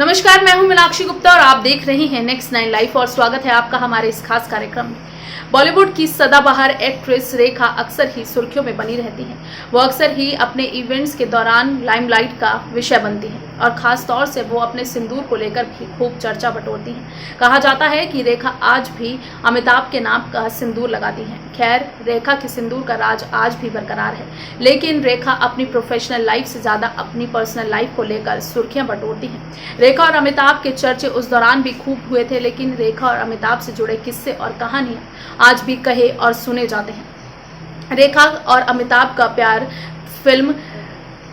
नमस्कार, मैं हूं मीनाक्षी गुप्ता और आप देख रहे हैं नेक्स्ट 9 लाइफ और स्वागत है आपका हमारे इस खास कार्यक्रम में। बॉलीवुड की सदाबहार एक्ट्रेस रेखा अक्सर ही सुर्खियों में बनी रहती हैं। वो अक्सर ही अपने इवेंट्स के दौरान लाइमलाइट का विषय बनती हैं और खास तौर से वो अपने सिंदूर को लेकर भी खूब चर्चा बटोरती हैं। कहा जाता है कि रेखा आज भी अमिताभ के नाम का सिंदूर लगाती हैं। खैर, रेखा के सिंदूर का राज आज भी बरकरार है, लेकिन रेखा अपनी प्रोफेशनल लाइफ से ज़्यादा अपनी पर्सनल लाइफ को लेकर सुर्खियां बटोरती हैं। रेखा और अमिताभ के चर्चे उस दौरान भी खूब हुए थे, लेकिन रेखा और अमिताभ से जुड़े किस्से और कहानियां आज भी कहे और सुने जाते हैं। रेखा और अमिताभ का प्यार फिल्म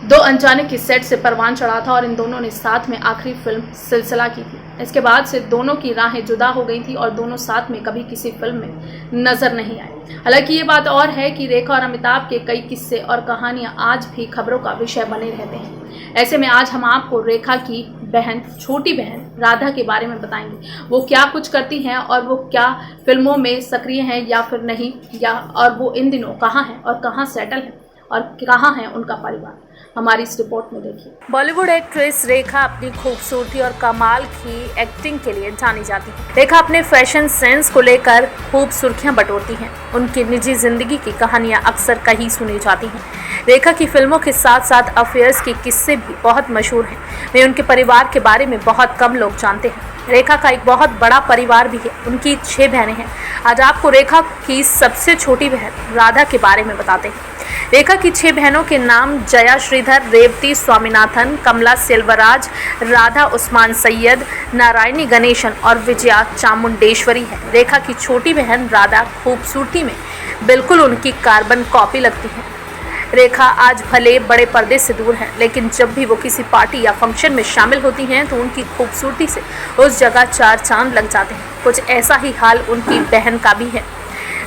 दो अनजाने की सेट से परवान चढ़ा था और इन दोनों ने साथ में आखिरी फिल्म सिलसिला की थी। इसके बाद से दोनों की राहें जुदा हो गई थी और दोनों साथ में कभी किसी फिल्म में नजर नहीं आए। हालांकि ये बात और है कि रेखा और अमिताभ के कई किस्से और कहानियां आज भी खबरों का विषय बने रहते हैं। ऐसे में आज हम आपको रेखा की बहन, छोटी बहन राधा के बारे में बताएंगे। वो क्या कुछ करती हैं और वो क्या फिल्मों में सक्रिय हैं या फिर नहीं, या और वो इन दिनों कहाँ हैं और कहाँ सेटल है और कहाँ है उनका परिवार, हमारी इस रिपोर्ट में देखिए। बॉलीवुड एक्ट्रेस रेखा अपनी खूबसूरती और कमाल की एक्टिंग के लिए जानी जाती है। रेखा अपने फैशन सेंस को लेकर खूब सुर्खियां बटोरती हैं। उनकी निजी जिंदगी की कहानियां अक्सर कहीं सुनी जाती हैं। रेखा की फिल्मों के साथ साथ अफेयर्स के किस्से भी बहुत मशहूर हैं। वे उनके परिवार के बारे में बहुत कम लोग जानते हैं। रेखा का एक बहुत बड़ा परिवार भी है। उनकी 6 बहनें हैं। आज आपको रेखा की सबसे छोटी बहन राधा के बारे में बताते हैं। रेखा की 6 बहनों के नाम जया श्रीधर, रेवती स्वामीनाथन, कमला सेल्वराज, राधा उस्मान सैयद, नारायणी गणेशन और विजया चामुंडेश्वरी है। रेखा की छोटी बहन राधा खूबसूरती में बिल्कुल उनकी कार्बन कॉपी लगती है। रेखा आज भले बड़े पर्दे से दूर हैं, लेकिन जब भी वो किसी पार्टी या फंक्शन में शामिल होती हैं तो उनकी खूबसूरती से उस जगह 4 चांद लग जाते हैं। कुछ ऐसा ही हाल उनकी बहन का भी है।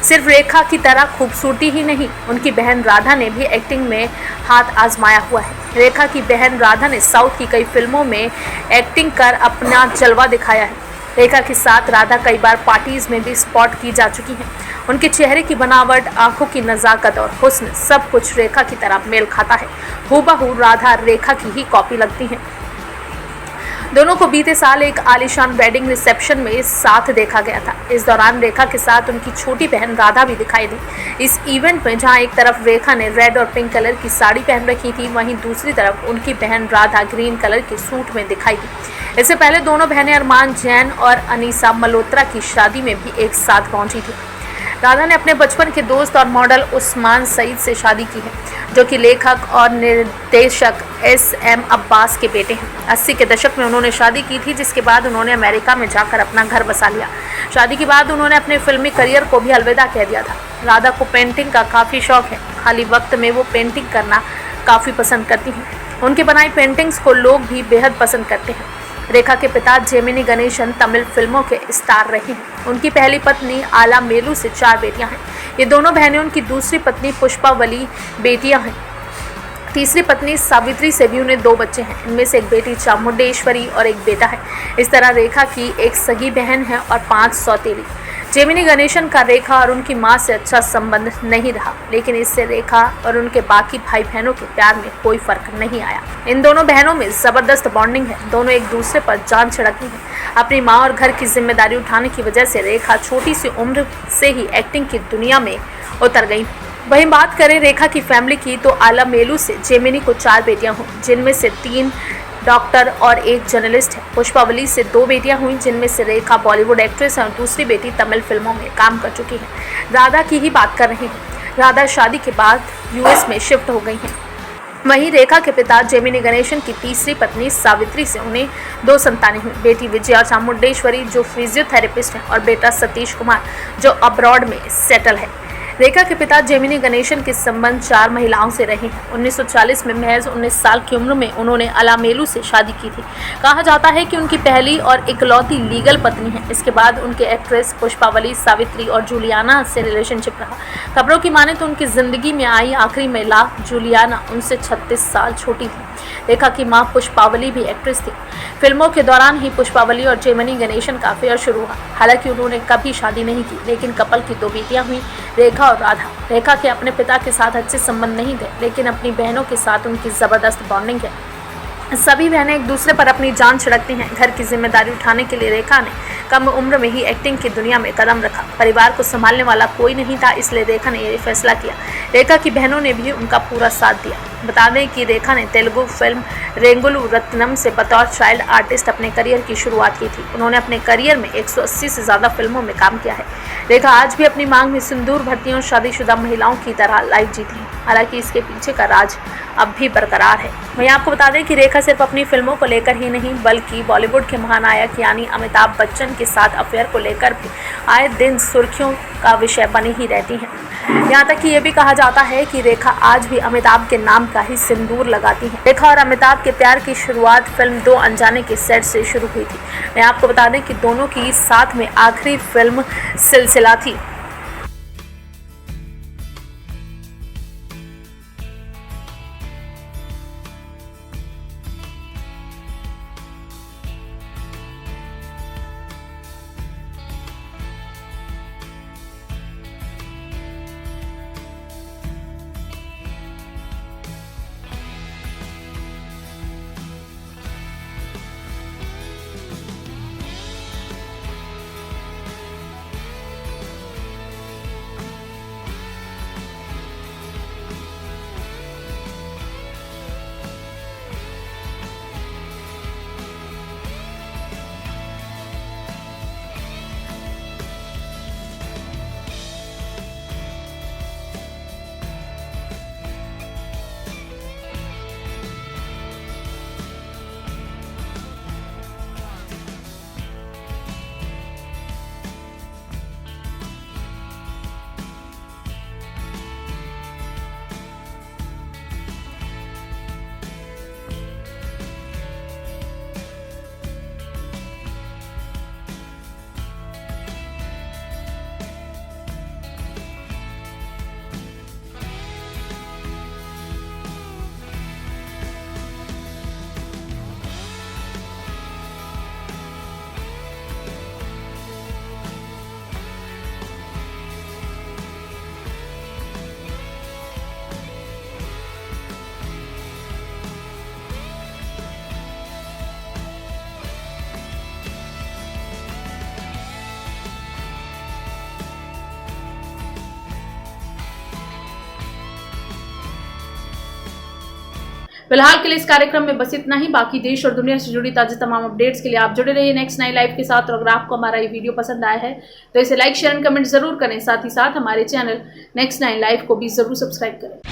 सिर्फ रेखा की तरह खूबसूरती ही नहीं, उनकी बहन राधा ने भी एक्टिंग में हाथ आजमाया हुआ है। रेखा की बहन राधा ने साउथ की कई फिल्मों में एक्टिंग कर अपना जलवा दिखाया है। रेखा के साथ राधा कई बार पार्टीज में भी स्पॉट की जा चुकी हैं। उनके चेहरे की बनावट, आंखों की नज़ाकत और हुस्न सब कुछ रेखा की तरह मेल खाता है। हूबहू राधा रेखा की ही कॉपी लगती हैं। दोनों को बीते साल एक आलीशान वेडिंग रिसेप्शन में साथ देखा गया था। इस दौरान रेखा के साथ उनकी छोटी बहन राधा भी दिखाई दी। इस इवेंट में जहां एक तरफ रेखा ने रेड और पिंक कलर की साड़ी पहन रखी थी, वहीं दूसरी तरफ उनकी बहन राधा ग्रीन कलर के सूट में दिखाई दी। इससे पहले दोनों बहनें अरमान जैन और अनीसा मल्होत्रा की शादी में भी एक साथ पहुंची थी। राधा ने अपने बचपन के दोस्त और मॉडल उस्मान सईद से शादी की है, जो कि लेखक और निर्देशक SM अब्बास के बेटे हैं। 80 के दशक में उन्होंने शादी की थी, जिसके बाद उन्होंने अमेरिका में जाकर अपना घर बसा लिया। शादी के बाद उन्होंने अपने फिल्मी करियर को भी अलविदा कह दिया था। राधा को पेंटिंग का काफ़ी शौक है। खाली वक्त में वो पेंटिंग करना काफ़ी पसंद करती हैं। उनकी बनाई पेंटिंग्स को लोग भी बेहद पसंद करते हैं। रेखा के पिता जेमिनी गणेशन तमिल फिल्मों के स्टार रहे हैं। उनकी पहली पत्नी आलामेलू से 4 बेटियां हैं। ये दोनों बहनें उनकी दूसरी पत्नी पुष्पावली बेटियां हैं। तीसरी पत्नी सावित्री से भी उन्हें 2 बच्चे हैं। इनमें से एक बेटी चामुंडेश्वरी और एक बेटा है। इस तरह रेखा की एक सगी बहन है और 5 सौतेली। जेमिनी गणेशन का रेखा और उनकी मां से अच्छा संबंध नहीं रहा, लेकिन इससे रेखा और उनके बाकी भाई बहनों के प्यार में कोई फर्क नहीं आया। इन दोनों बहनों में जबरदस्त बॉन्डिंग है। दोनों एक दूसरे पर जान छिड़कती हैं। अपनी मां और घर की जिम्मेदारी उठाने की वजह से रेखा छोटी सी उम्र से ही एक्टिंग की दुनिया में उतर गई। वहीं बात करें रेखा की फैमिली की, तो आलामेलू से जेमिनी को 4 बेटियां हुई, जिनमें से 3 डॉक्टर और एक जर्नलिस्ट है। पुष्पावली से 2 बेटियां हुई, जिनमें से रेखा बॉलीवुड एक्ट्रेस है और दूसरी बेटी तमिल फिल्मों में काम कर चुकी है। राधा की ही बात कर रहे हैं। राधा शादी के बाद US में शिफ्ट हो गई हैं। वहीं रेखा के पिता जेमिनी गणेशन की तीसरी पत्नी सावित्री से उन्हें 2 संतानें हुई। बेटी विजया चामुंडेश्वरी, जो फिजियोथेरेपिस्ट है, और बेटा सतीश कुमार, जो अब्रॉड में सेटल है। रेखा के पिता जेमिनी गणेशन के संबंध 4 महिलाओं से रहे हैं। 1940 में महज 19 साल की उम्र में उन्होंने आलामेलू से शादी की थी। कहा जाता है कि उनकी पहली और इकलौती लीगल पत्नी है। इसके बाद उनके एक्ट्रेस पुष्पावली, सावित्री और जूलियाना से रिलेशनशिप रहा। खबरों की माने तो उनकी जिंदगी में आई आखिरी महिला जूलियाना उनसे 36 साल छोटी थी। रेखा की मां पुष्पावली भी एक्ट्रेस थी। फिल्मों के दौरान ही पुष्पावली और जेमिनी गणेशन का अफेयर शुरू हुआ। हालांकि उन्होंने कभी शादी नहीं की, लेकिन कपल की 2 बेटियां हुई, रेखा और राधा। रेखा के अपने पिता के साथ अच्छे संबंध नहीं थे, लेकिन अपनी बहनों के साथ उनकी ज़बरदस्त बॉन्डिंग है। सभी बहनें एक दूसरे पर अपनी जान छिड़कती हैं। घर की जिम्मेदारी उठाने के लिए रेखा ने कम उम्र में ही एक्टिंग की दुनिया में कदम रखा। परिवार को संभालने वाला कोई नहीं था, इसलिए रेखा ने यह फैसला किया। रेखा की बहनों ने भी उनका पूरा साथ दिया। बता दें कि रेखा ने तेलुगु फिल्म रेंगुलू रत्नम से बतौर चाइल्ड आर्टिस्ट अपने करियर की शुरुआत की थी। उन्होंने अपने करियर में 180 से ज़्यादा फिल्मों में काम किया है। रेखा आज भी अपनी मांग में सिंदूर भरती हैं और शादीशुदा महिलाओं की तरह लाइफ जीती हैं। हालांकि इसके पीछे का राज अब भी बरकरार है। वहीं आपको बता दें कि रेखा सिर्फ अपनी फिल्मों को लेकर ही नहीं बल्कि बॉलीवुड के महानायक यानी अमिताभ बच्चन के साथ अफेयर को लेकर भी आए दिन सुर्खियों का विषय बनी ही रहती हैं। यहाँ तक कि ये भी कहा जाता है कि रेखा आज भी अमिताभ के नाम का ही सिंदूर लगाती हैं। रेखा और अमिताभ के प्यार की शुरुआत फिल्म दो अनजाने के सेट से शुरू हुई थी। मैं आपको बता दें कि दोनों की साथ में आखिरी फिल्म सिलसिला थी। फिलहाल के लिए इस कार्यक्रम में बस इतना ही। बाकी देश और दुनिया से जुड़ी ताज़ी तमाम अपडेट्स के लिए आप जुड़े रहिए नेक्स्ट 9 लाइव के साथ। और अगर आपको हमारा ये वीडियो पसंद आया है तो इसे लाइक शेयर एंड कमेंट जरूर करें। साथ ही साथ हमारे चैनल नेक्स्ट 9 लाइव को भी जरूर सब्सक्राइब करें।